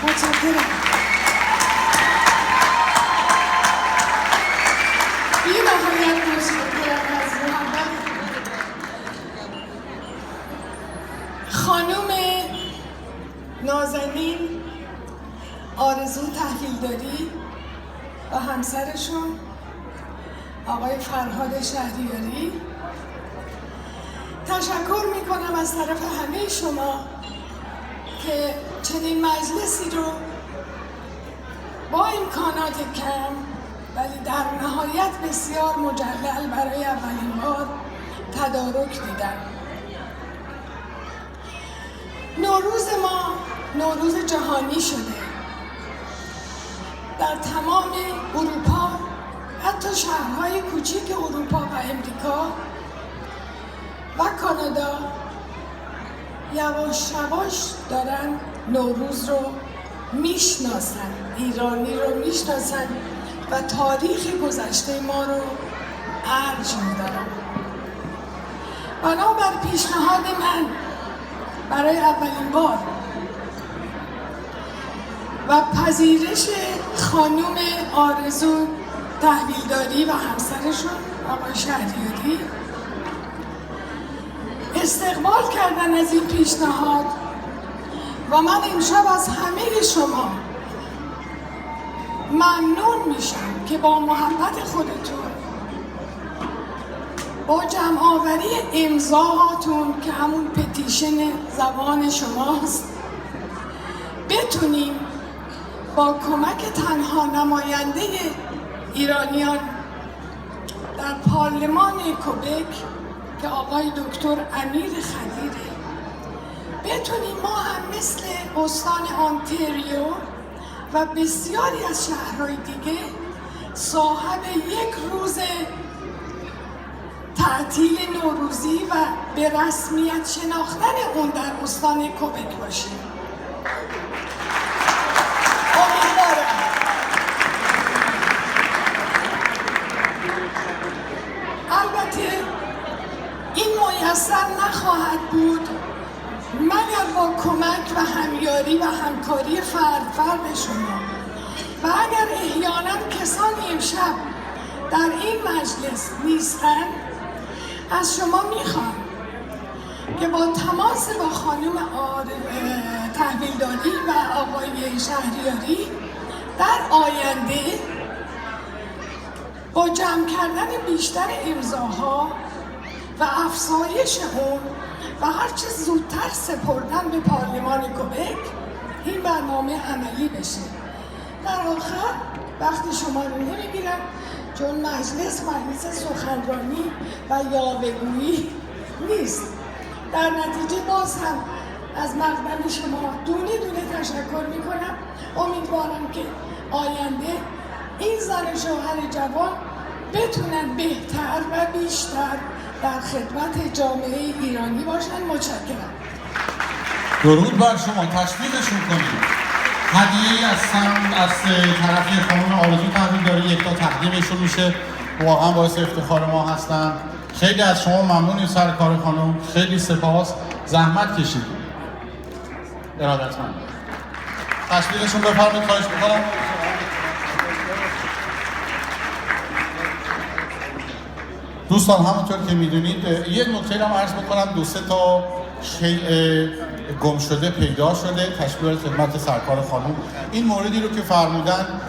متشکرم. بی نهایت متشکرم از محبت خانم نازنین آرزو تحویلداری و همسرشون آقای فرهاد شهریاری. تشکر میکنم از طرف همه شما که چنین مجلسی رو با امکانات کم ولی در نهایت بسیار مجلل برای اولین بار تدارک دیدم. نوروز ما نوروز جهانی شده. در تمام اروپا، حتی شهرهای کوچیک اروپا و امریکا و کانادا یواش یواش دارن نوروز رو میشناسن، ایرانی رو میشناسن و تاریخ گذشته ما رو ارج میدارن. بنابر پیشنهاد من برای اولین بار و پذیرش خانم آرزو تحویلداری و همسرشون آقای شهریاری استقبال کردن از این پیشنهاد و من امشب از همه شما ممنون میشم که با محبت خودتون، با جمع آوری امضاهاتون که همون پتیشن زبان شماست بتونیم با کمک تنها نماینده ایرانیان در پارلمان کوبک که آقای دکتر امیر خدیره بتونیم ما هم مثل استان آنتاریو و بسیاری از شهرهای دیگه صاحب یک روز تعطیل نوروزی و به رسمیت شناختن اون در استان کوبک باشیم. البته این میسر نخواهد بود مگر با کمک و همیاری و همکاری فرد شما و اگر احیانا کسانی امشب در این مجلس نیستن، از شما میخوام که با تماس با خانم تحویلداری و آقای شهریاری در آینده با جمع کردن بیشتر امضاها و افزایش اون و هرچه زودتر سپردن به پارلمان کوبک این برنامه عملی بشه. در آخر وقت شما رو نمیگیرم چون مجلس سخنرانی و یاوه‌گویی نیست. در نتیجه باز هم از مقدم شما دونه دونه تشکر میکنم. امیدوارم که آینده این زن و شوهر جوان بتونن بهتر و بیشتر در خدمت جامعه ایرانی باشن. متشکرم. درود بر شما. تشویقشون کنید. هدیه‌ای از طرف خانم آرزو تحویلداری یک تا تقدیمشون میشه. واقعا باعث افتخار ما هستن. خیلی از شما ممنونیم سر کار خانم. خیلی سپاس. زحمت کشید. ارادتمند. تشویقشون بفرمایید. خواهش می‌کنم. دوستان همونطور که میدونید یه نکته رو عرض بکنم. دو سه تا شیء گم شده پیدا شده. تشکر خدمت سرکار خانم. این موردی رو که فرمودن